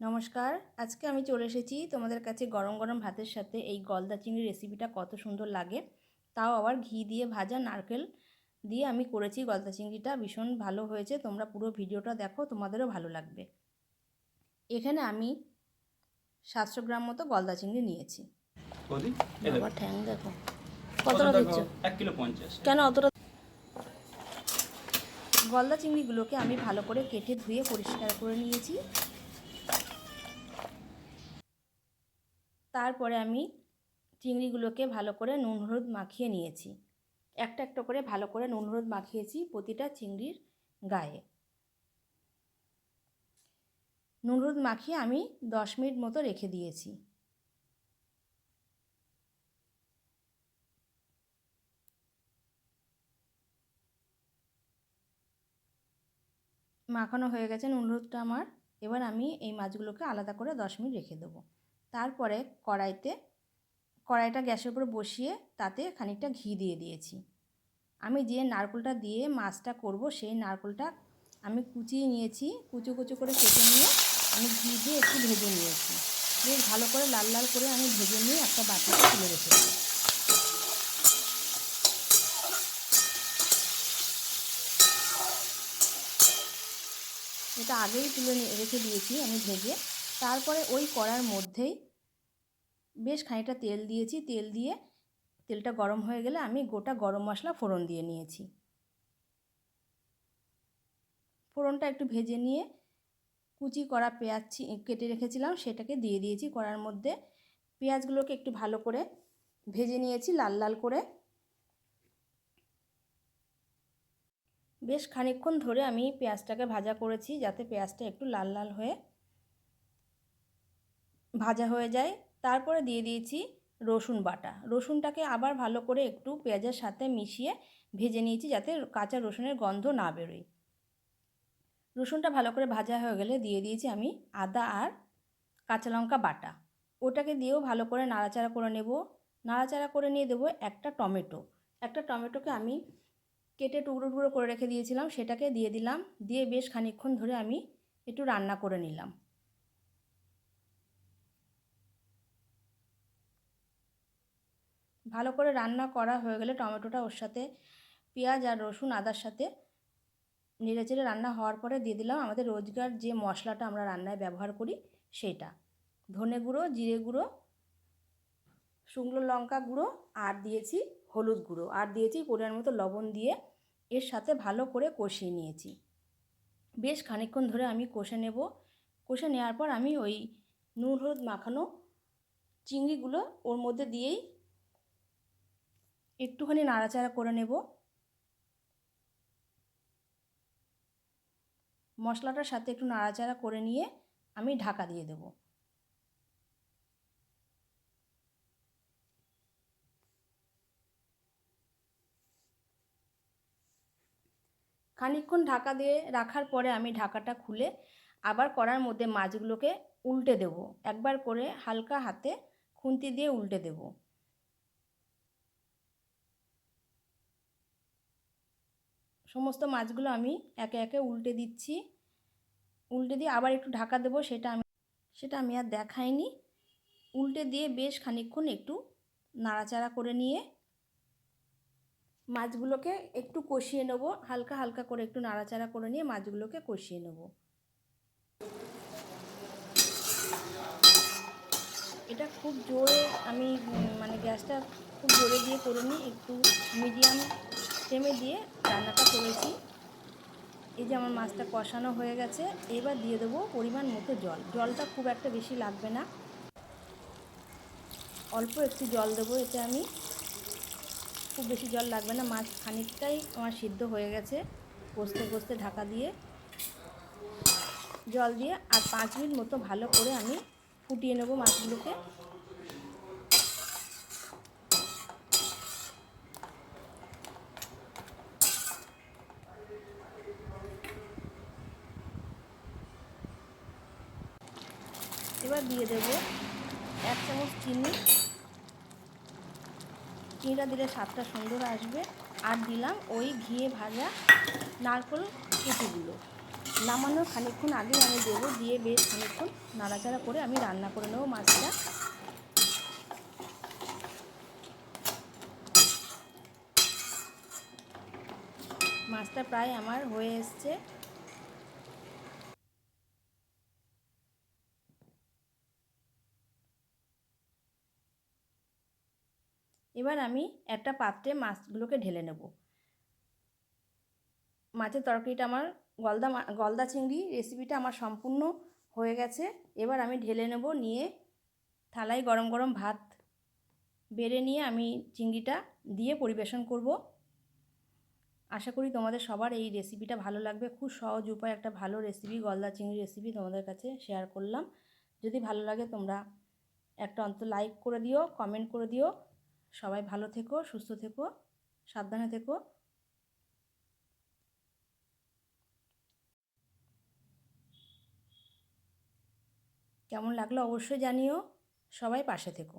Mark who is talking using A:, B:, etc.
A: নমস্কার, আজকে আমি চলে এসেছি তোমাদের কাছে গরম গরম ভাতের সাথে এই গলদা চিংড়ি রেসিপিটা কত সুন্দর লাগে, তাও আবার ঘি দিয়ে ভাজা নারকেল দিয়ে আমি করেছি। গলদা চিংড়িটা ভীষণ ভালো হয়েছে, তোমরা পুরো ভিডিওটা দেখো, তোমাদেরও ভালো লাগবে। এখানে আমি 700 গ্রাম মতো গলদা চিংড়ি নিয়েছি।
B: বাবা ঠ্যাং দেখো
A: কতটা দিচ্ছ?
B: 1 কিলো 50।
A: কেন অতটা? গলদা চিংড়িগুলোকে আমি ভালো করে কেটে ধুয়ে পরিষ্কার করে নিয়েছি। তারপরে আমি চিংড়িগুলোকে ভালো করে নুন হলুদ মাখিয়ে নিয়েছি। একটা একটা করে ভালো করে নুন হলুদ মাখিয়েছি প্রতিটা চিংড়ির গায়ে। নুন হলুদ মাখিয়ে আমি 10 মিনিট মতো রেখে দিয়েছি। মাখানো হয়ে গেছে নুন হলুদটা আমার। এবার আমি এই মাছগুলোকে আলাদা করে 10 মিনিট রেখে দেবো। তারপরে কড়াইটা গ্যাসের উপর বসিয়ে তাতে খানিকটা ঘি দিয়ে দিয়েছি। আমি যে নারকেলটা দিয়ে মাছটা করব সেই নারকেলটা আমি কুচিয়ে নিয়েছি, কুচো কুচো করে কেটে নিয়ে আমি ঘি দিয়ে একটু ভেজে নিয়েছি। বেশ ভালো করে লাল লাল করে আমি ভেজে নিয়ে একটা বাটিতে তুলে রেখেছি। এটা আগেই তুলে রেখে দিয়েছি আমি ভেজে। তারপরে ওই কড়ার মধ্যেই বেশ খানিকটা তেল দিয়েছি। তেল দিয়ে তেলটা গরম হয়ে গেলে আমি গোটা গরম মশলা ফোড়ন দিয়ে নিয়েছি। ফোড়নটা একটু ভেজে নিয়ে কুচি করা পেঁয়াজ কেটে রেখেছিলাম সেটাকে দিয়ে দিয়েছি কড়ার মধ্যে। পেঁয়াজগুলোকে একটু ভালো করে ভেজে নিয়েছি লাল লাল করে। বেশ খানিকক্ষণ ধরে আমি পেঁয়াজটাকে ভাজা করেছি যাতে পেঁয়াজটা একটু লাল লাল হয়ে ভাজা হয়ে যায়। তারপরে দিয়ে দিয়েছি রসুন বাটা। রসুনটাকে আবার ভালো করে একটু পেঁয়াজের সাথে মিশিয়ে ভেজে নিয়েছি যাতে কাঁচা রসুনের গন্ধ না বেরোয়। রসুনটা ভালো করে ভাজা হয়ে গেলে দিয়ে দিয়েছি আমি আদা আর কাঁচা লঙ্কা বাটা। ওটাকে দিয়েও ভালো করে নাড়াচাড়া করে নেব। নাড়াচাড়া করে নিয়ে দেবো একটা টমেটো। একটা টমেটোকে আমি কেটে টুকরো টুকরো করে রেখে দিয়েছিলাম, সেটাকে দিয়ে দিলাম। দিয়ে বেশ খানিকক্ষণ ধরে আমি একটু রান্না করে নিলাম। ভালো করে রান্না করা হয়ে গেলে টমেটোটা ওর সাথে পেঁয়াজ আর রসুন আদার সাথে নেড়েচেড়ে রান্না হওয়ার পরে দিয়ে দিলাম আমাদের রোজকার যে মশলাটা আমরা রান্নায় ব্যবহার করি সেটা, ধনে গুঁড়ো, জিরে গুঁড়ো, শুকনো লঙ্কা গুঁড়ো, আর দিয়েছি হলুদ গুঁড়ো, আর দিয়েছি পরিমাণ মতো লবণ দিয়ে এর সাথে ভালো করে কষিয়ে নিয়েছি। বেশ খানিকক্ষণ ধরে আমি কষে নেব। কষে নেওয়ার পর আমি ওই নুন হলুদ মাখানো চিংড়িগুলো ওর মধ্যে দিয়েই একটুখানি নাড়াচাড়া করে নেব। মশলাটার সাথে একটু নাড়াচাড়া করে নিয়ে আমি ঢাকা দিয়ে দেব। খানিকক্ষণ ঢাকা দিয়ে রাখার পরে আমি ঢাকাটা খুলে আবার কড়ার মধ্যে মাছগুলোকে উল্টে দেব। একবার করে হালকা হাতে খুন্তি দিয়ে উল্টে দেব। সমস্ত মাছগুলো আমি একে একে উল্টে দিচ্ছি। উল্টে দিয়ে আবার একটু ঢাকা দেবো, সেটা আমি আর দেখাইনি। উল্টে দিয়ে বেশ খানিকক্ষণ একটু নাড়াচাড়া করে নিয়ে মাছগুলোকে একটু কষিয়ে নেব। হালকা হালকা করে একটু নাড়াচাড়া করে নিয়ে মাছগুলোকে কষিয়ে নেব। এটা খুব জোরে আমি গ্যাসটা খুব জোরে দিয়ে করিনি, একটু মিডিয়াম ফ্লেমে দিয়ে রান্নাটা করেছি। এই যে আমার মাছটা কষানো হয়ে গেছে, এবার দিয়ে দেবো পরিমাণ মতো জল। জলটা খুব একটা বেশি লাগবে না, অল্প একটু জল দেবো এতে আমি, খুব বেশি জল লাগবে না। মাছ খানিকটাই আমার সিদ্ধ হয়ে গেছে। কষতে কষতে ঢাকা দিয়ে জল দিয়ে আর 5 মিনিট মতো ভালো করে আমি ফুটিয়ে নেব মাছগুলোকে। এবার দিয়ে দেব 1 চামচ চিনি। চিনিটা দিলে স্বাদটা সুন্দর আসবে। আর দিলাম ওই ঘিয়ে ভাজা নারকেল কুচিগুলো। নামানোর খানিকক্ষণ আগে আমি দেবো, দিয়ে বেশ খানিকক্ষণ নাড়াচাড়া করে আমি রান্না করে নেবো মাছটা। মাছটা প্রায় আমার হয়ে এসছে। এবার আমি একটা পাত্রে মাছগুলোকে ঢেলে নেব। মাছের তরকারিটা আমার গলদা চিংড়ি রেসিপিটা আমার সম্পূর্ণ হয়ে গেছে। এবার আমি ঢেলে নেব, নিয়ে থালায় গরম গরম ভাত বেড়ে নিয়ে আমি চিংড়িটা দিয়ে পরিবেশন করব। আশা করি তোমাদের সবার এই রেসিপিটা ভালো লাগবে। খুব সহজ উপায় একটা ভালো রেসিপি, গলদা চিংড়ি রেসিপি তোমাদের কাছে শেয়ার করলাম। যদি ভালো লাগে তোমরা একটা অন্তত লাইক করে দিও, কমেন্ট করে দিও। সবাই ভালো থেকো, সুস্থ থেকো, সাবধানে থেকো। কেমন লাগলো অবশ্যই জানিও। সবাই পাশে থেকো।